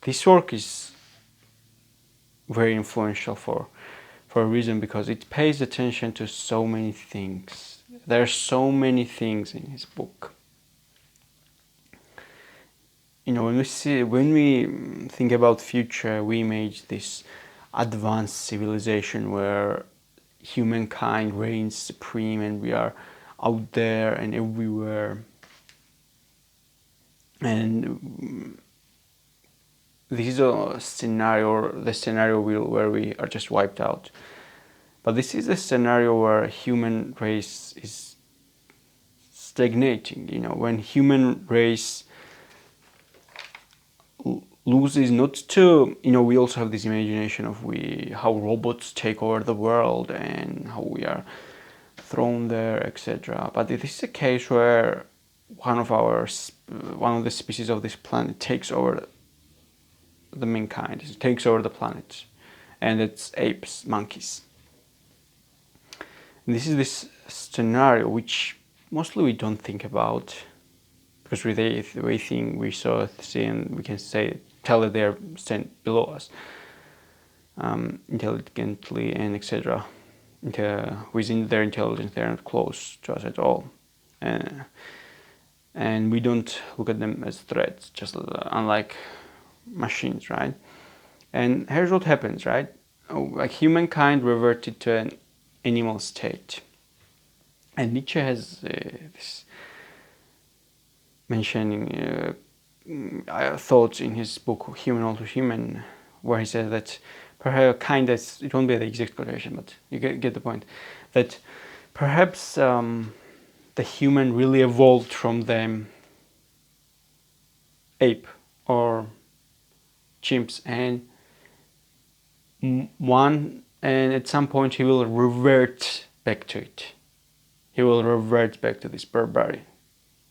this work is very influential for a reason, because it pays attention to so many things. There are so many things in his book. When we think about future, we imagine this advanced civilization where humankind reigns supreme and we are out there and everywhere. And this is a scenario, the scenario where we are just wiped out. But this is a scenario where human race is stagnating. When human race loses not to, we also have this imagination of how robots take over the world and how we are thrown there, etc. But this is a case where one of the species of this planet takes over the mankind. It takes over the planet, and it's apes, monkeys. And this is this scenario which mostly we don't think about, because we think we see and we can tell that they are sent below us intelligently and etc. Within their intelligence, they are not close to us at all, and we don't look at them as threats, just unlike machines, right? And here's what happens, right? Like humankind reverted to an animal state, and Nietzsche has this mentioning thoughts in his book Human All Too Human, where he says that perhaps it won't be the exact quotation, but you get the point, that perhaps the human really evolved from the ape or chimps, and at some point he will revert back to it. He will revert back to this barbarity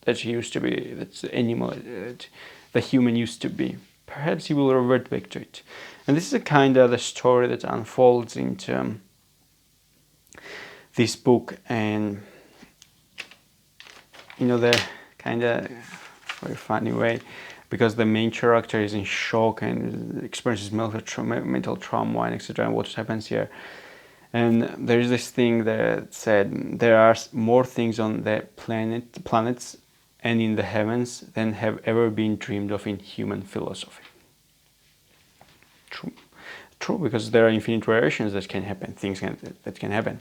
that he used to be, that's the animal that the human used to be. Perhaps he will revert back to it. And this is a kind of the story that unfolds into this book, and the kind of very funny way, because the main character is in shock and experiences mental trauma and etc. and what happens here. And there is this thing that said there are more things on the planets and in the heavens than have ever been dreamed of in human philosophy. True, because there are infinite variations that can happen, that can happen.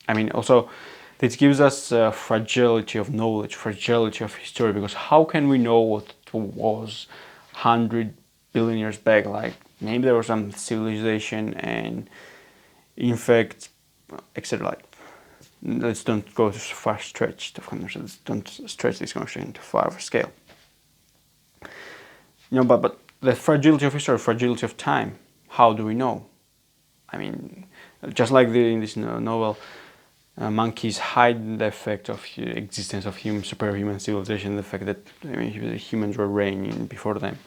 I mean, also, this gives us fragility of knowledge, fragility of history, because how can we know what was 100 billion years back? Like, maybe there was some civilization, and in fact, etc. Like, let's don't go to far stretch of conversation. Let's don't stretch this conversation to far of a scale. But the fragility of history, fragility of time. How do we know? I mean, just like in this novel, monkeys hide the effect of existence of superhuman civilization, the fact that humans were reigning before them.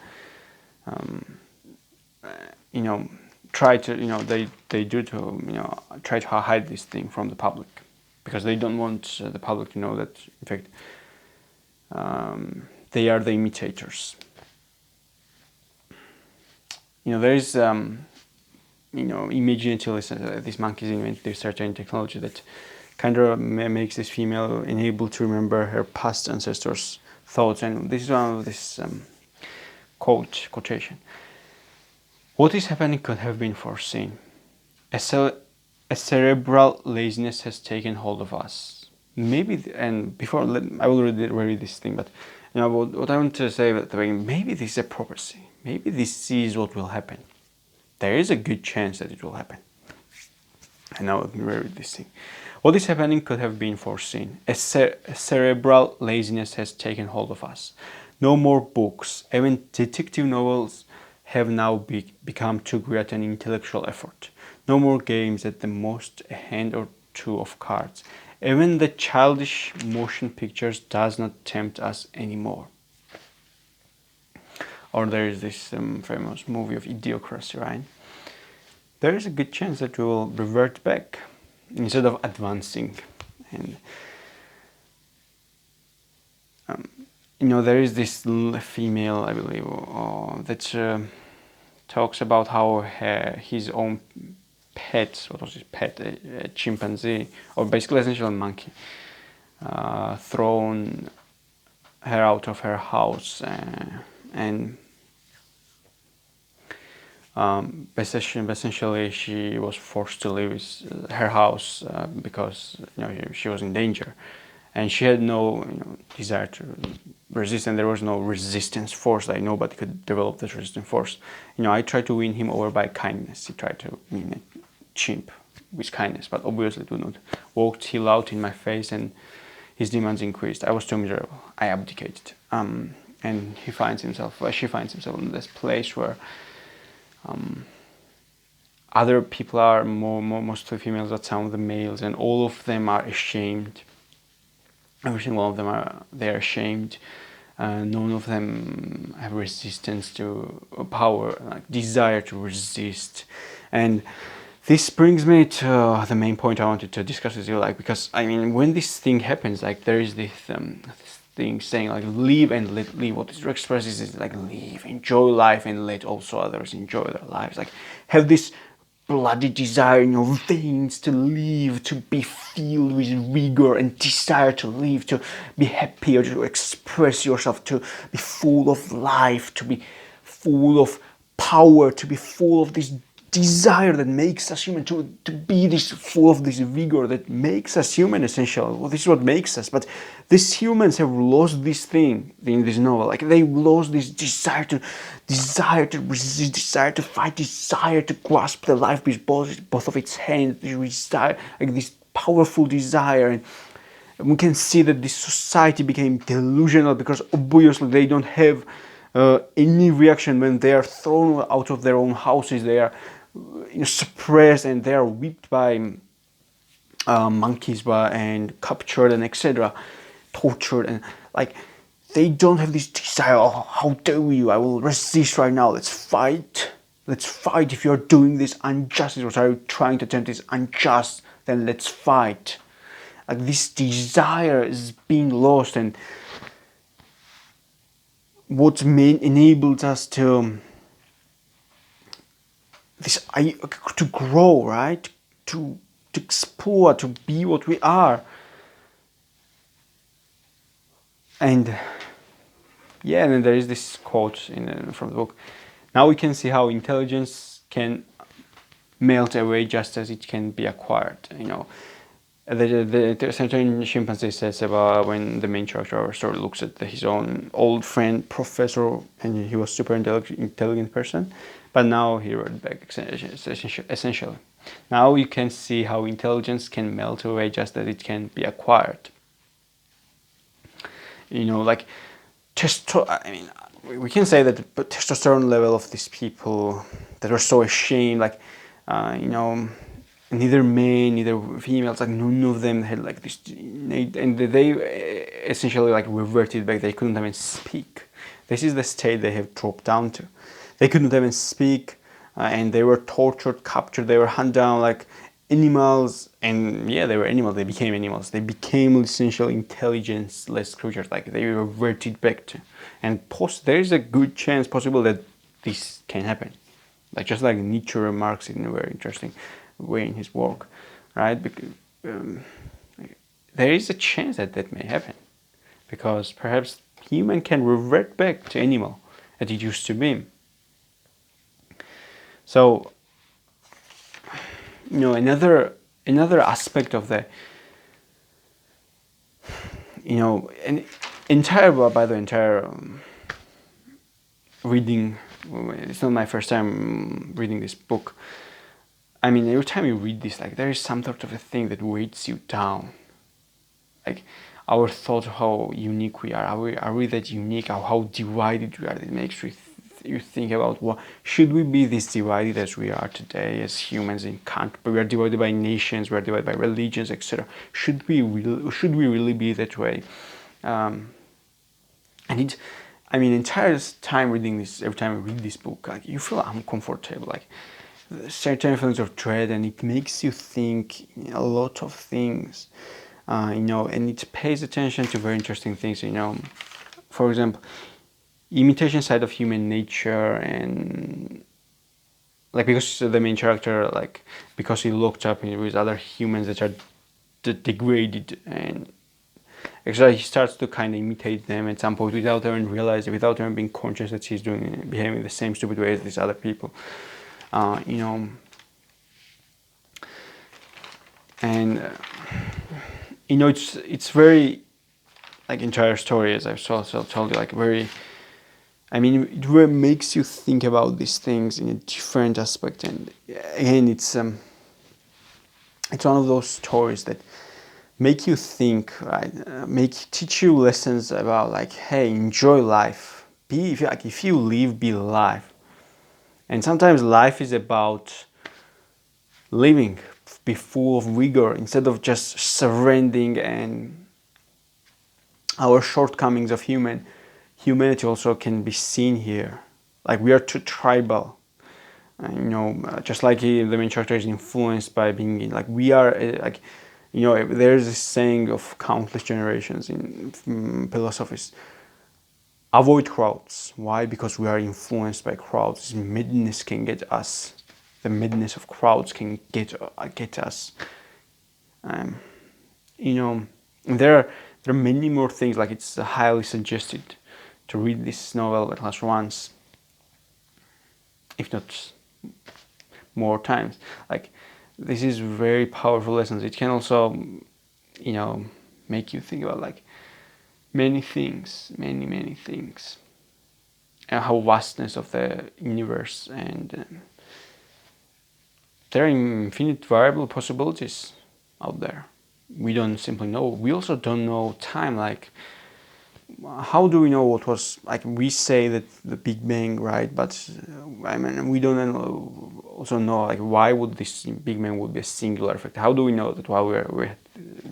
Try to try to hide this thing from the public, because they don't want the public to know that in fact they are the imitators. There is imagine until these monkeys invent certain technology that kind of makes this female unable to remember her past ancestors' thoughts, and this is one of this quotation. What is happening could have been foreseen. A cerebral laziness has taken hold of us. Maybe, and before I will read this thing, but what I want to say at the beginning, maybe this is a prophecy. Maybe this is what will happen. There is a good chance that it will happen. And now let me read this thing. What is happening could have been foreseen. A cerebral laziness has taken hold of us. No more books, even detective novels have now become too great an intellectual effort. No more games, at the most a hand or two of cards. Even the childish motion pictures does not tempt us anymore. Or there is this famous movie of Idiocracy, right? There is a good chance that we will revert back instead of advancing. And there is this female, I believe, that talks about how his own pet, what was his pet, a chimpanzee, or basically essentially a monkey, thrown her out of her house, and essentially she was forced to leave her house because she was in danger, and she had no desire to resist, and there was no resistance force. Like nobody could develop this resistance force. I tried to win him over by kindness. He tried to win a chimp with kindness, but obviously it would not work. He laughed in my face, and his demands increased. I was too miserable. I abdicated. And she finds himself in this place where other people are mostly females, but some of the males, and all of them are ashamed. Every single one of them they're ashamed. None of them have resistance to power, like desire to resist. And this brings me to the main point I wanted to discuss with you, because when this thing happens, there is this thing saying live and let live. What it expresses is live, enjoy life, and let also others enjoy their lives. Have this bloody desire in your veins to live, to be filled with vigor and desire to live, to be happy, or to express yourself, to be full of life, to be full of power, to be full of this desire that makes us human, to be this full of this vigor that makes us human, essentially. Well, this is what makes us. But these humans have lost this thing in this novel. They lost this desire to resist, desire to fight, desire to grasp the life with both of its hands, this powerful desire. And we can see that this society became delusional because obviously they don't have any reaction when they are thrown out of their own houses. They are suppressed, and they are whipped by monkeys and captured and etc., tortured, and they don't have this desire. Oh, how dare you! I will resist right now. Let's fight. Let's fight. If you're doing this injustice, or are you trying to attempt this unjust, then let's fight. This desire is being lost, and what enabled us to grow, right? To explore, to be what we are. And then there is this quote from the book. Now we can see how intelligence can melt away just as it can be acquired. The certain chimpanzee says about when the main character of our story looks at his own old friend, professor, and he was super intelligent person, but now he wrote back essentially. Now you can see how intelligence can melt away just as it can be acquired. We can say that the testosterone level of these people that were so ashamed, neither men, neither females, none of them had this, and they essentially reverted back. They couldn't even speak. This is the state they have dropped down to. They couldn't even speak, and they were tortured, captured. They were hunted down like animals, and they were animals. They became animals. They became essentially intelligence-less creatures. They reverted back to, and there is a good chance possible that this can happen. Just like Nietzsche remarks in a very interesting way in his work, right? Because there is a chance that may happen, because perhaps human can revert back to animal that it used to be. So, another aspect of the, an entire reading. It's not my first time reading this book. Every time you read this, there is some sort of a thing that weights you down. Our thought of how unique we are. Are we that unique? How divided we are? It makes you think about what should we be this divided as we are today as humans in country. We are divided by nations. We are divided by religions, etc. Should we really be that way? Entire time reading this, every time I read this book, you feel uncomfortable, certain feelings of dread, and it makes you think a lot of things, and it pays attention to very interesting things, For example, imitation side of human nature, and like because the main character, like because he looked up with other humans that are degraded, and actually he starts to kind of imitate them at some point without even realizing, without even being conscious that he's behaving the same stupid way as these other people. You know, and you know, it's very, like, entire story, as I've also told you, like very, I mean, it really makes you think about these things in a different aspect. And again, it's one of those stories that make you think, right? Teach you lessons about, like, hey, enjoy life. If you live, be alive. And sometimes life is about living, be full of vigor instead of just surrendering and our shortcomings of humanity also can be seen here. Like, we are too tribal. You know, just like the main character is influenced by being, like, we are, like, you know, there's this saying of countless generations in philosophies: avoid crowds. Why? Because we are influenced by crowds. Madness can get us. The madness of crowds can get us. You know, there are many more things. Like, it's highly suggested to read this novel at least once, if not more times. Like, this is very powerful lessons. It can also, you know, make you think about, like, many things, many things, and how vastness of the universe, and there are infinite variable possibilities out there. We don't simply know. We also don't know time. Like, how do we know what was, like, we say that the Big Bang, right? But I mean, we don't also know, like, why would this Big Bang would be a singular effect? How do we know that while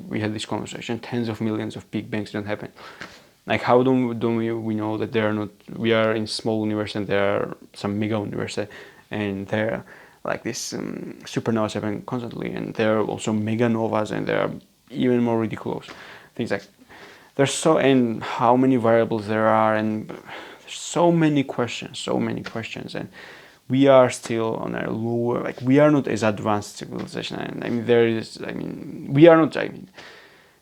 we had this conversation, tens of millions of Big Bangs don't happen? Like, how do we know that there are not, we are in small universe and there are some mega universe, and there are, like, this supernovas happen constantly, and there are also mega novas, and there are even more ridiculous things. Like, there's and how many variables there are, and there's so many questions, and we are still on a lower, like, we are not as advanced civilization. And I mean, we are not, I mean,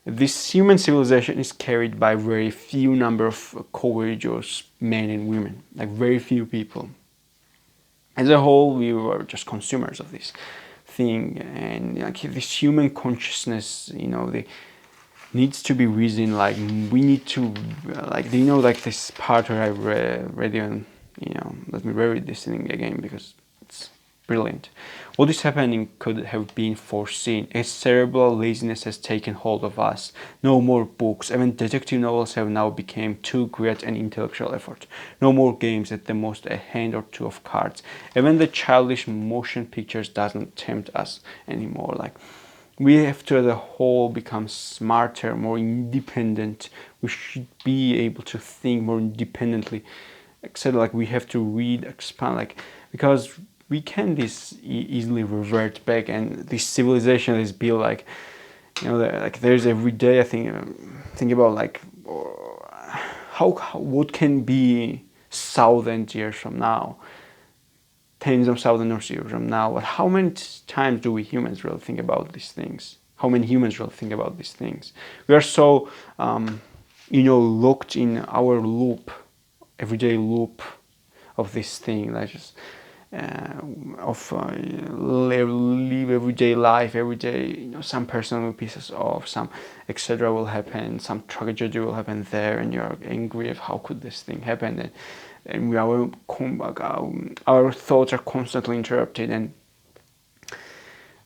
this human civilization is carried by very few number of courageous men and women, like very few people. As a whole, we were just consumers of this thing, and, like, this human consciousness, you know, needs to be reasoned. Like, we need to, like, you know, like this part where I read on, you know, let me reread this thing again because it's brilliant. What is happening could have been foreseen. A cerebral laziness has taken hold of us. No more books. Even detective novels have now become too great an intellectual effort. No more games, at the most a hand or two of cards. Even the childish motion pictures doesn't tempt us anymore. Like, we have to, as a whole, become smarter, more independent. We should be able to think more independently, etc. Like, we have to read, expand, like, because we can easily revert back, and this civilization is built, like, you know, like, there's every day I think about, like, what can be 1,000 years from now, tens of thousands of years from now. But how many times do we humans really think about these things? How many humans really think about these things? We are so, you know, locked in our loop, everyday loop of this thing. Like, just live everyday life. Every day, you know, some personal pieces of some etc. will happen. Some tragedy will happen there, and you're angry of how could this thing happen. And our thoughts are constantly interrupted,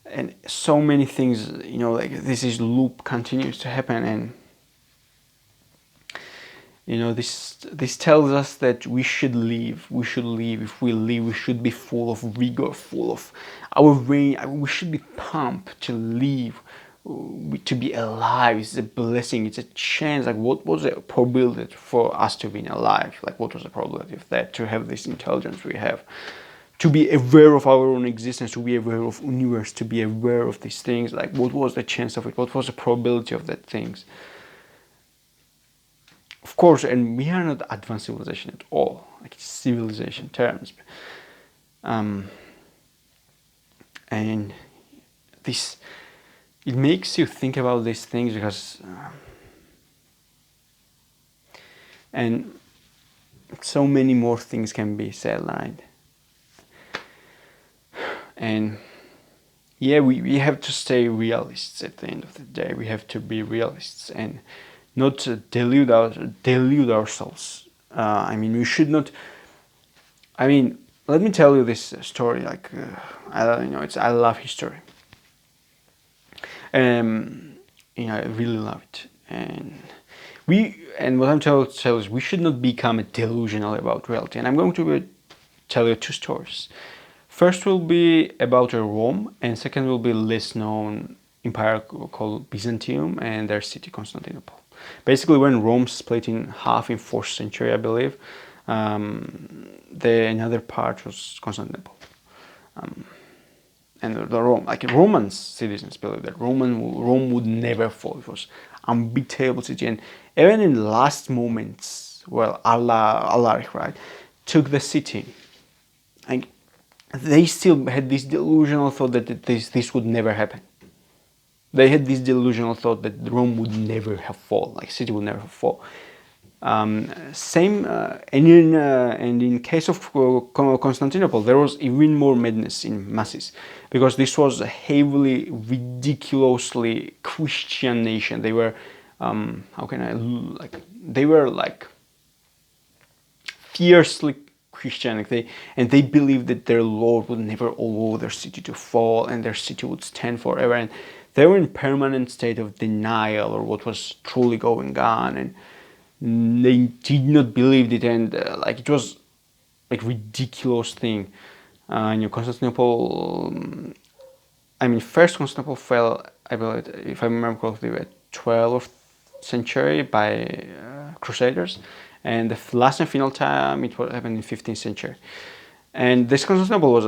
and so many things, you know, like, this is loop continues to happen. And, you know, this tells us that we should live. If we live, we should be full of vigor, full of our brain. We should be pumped to live, to be alive. It's a blessing. It's a chance. Like, what was the probability for us to be alive? Like, what was the probability of that? To have this intelligence we have, to be aware of our own existence, to be aware of universe, to be aware of these things. Like, what was the chance of it? What was the probability of that things? Of course, and we are not advanced civilization at all, like civilization terms. And this, it makes you think about these things because and so many more things can be said, right? And yeah, we have to stay realists at the end of the day. We have to be realists and not delude ourselves. I mean, we should not. I mean, let me tell you this story. Like, I love history. I really love it. And what I'm trying to tell is we should not become delusional about reality. And I'm going to tell you two stories. First will be about Rome, and second will be less known empire called Byzantium and their city Constantinople. Basically, when Rome split in half in 4th century, I believe, the another part was Constantinople. And the Roman citizens believe that Rome would never fall. It was unbeatable city, and even in last moments, well, Allah, right, took the city, and they still had this delusional thought that this would never happen. They had this delusional thought that Rome would never have fall, like city would never have fall. And in case of Constantinople, there was even more madness in masses, because this was a heavily, ridiculously Christian nation. They were, they were like fiercely Christian. They believed that their Lord would never allow their city to fall, and their city would stand forever. And they were in permanent state of denial or what was truly going on, and they did not believe it, and it was like ridiculous thing. Constantinople. First Constantinople fell, I believe, if I remember correctly, at 12th century by Crusaders, and the last and final time it happened in 15th century. And this Constantinople was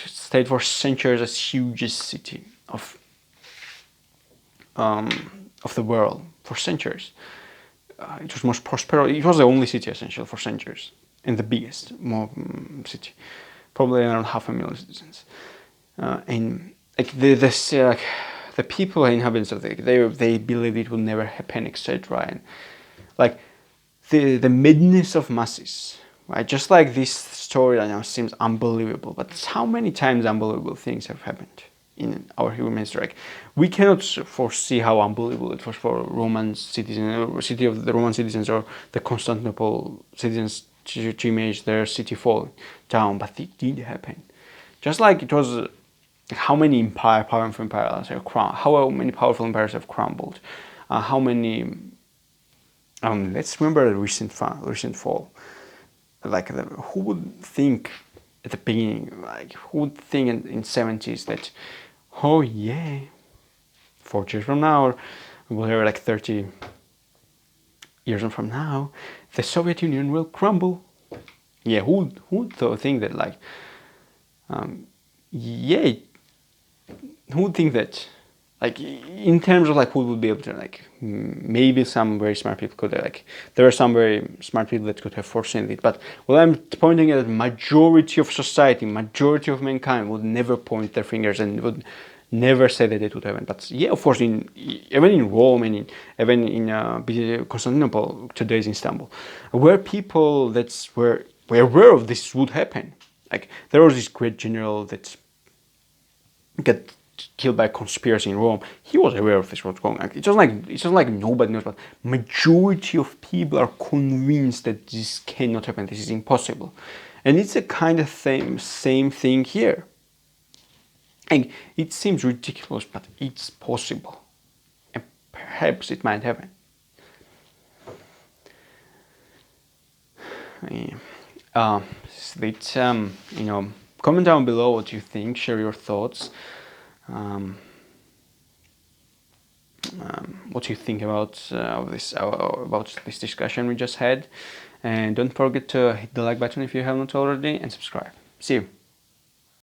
stayed for centuries as hugest city of the world for centuries. It was most prosperous. It was the only city essential for centuries, and the biggest city, probably around 500,000 citizens. And the people inhabitants of they believed it would never happen, etc. And like the madness of masses, right? Just like this story right now seems unbelievable, but how many times unbelievable things have happened in our human history? We cannot foresee how unbelievable it was for Roman citizens, city of the Roman citizens, or the Constantinople citizens to image their city fall down, but it did happen. Just like it was, how many powerful empires have crumbled? How many powerful empires have crumbled? How many? Let's remember the recent fall. Who would think at the beginning? Who would think in 70s that, oh yeah, 40 years from now, or whatever, 30 years from now, the Soviet Union will crumble. Yeah, who would think that? Who would think that? In terms of who would be able to maybe some very smart people could there are some very smart people that could have foreseen it, but what I'm pointing at, majority of society, majority of mankind would never point their fingers and would never say that it would happen. But yeah, of course, even in Rome and even in Constantinople, today's Istanbul, where people were aware of this would happen. There was this great general that got killed by conspiracy in Rome. He was aware of this, what's going on. It's just like nobody knows, but majority of people are convinced that this cannot happen. This is impossible, and it's a kind of same thing here. And it seems ridiculous, but it's possible, and perhaps it might happen. Comment down below what you think. Share your thoughts. What you think about this discussion we just had, and don't forget to hit the like button if you haven't already, and subscribe. See you.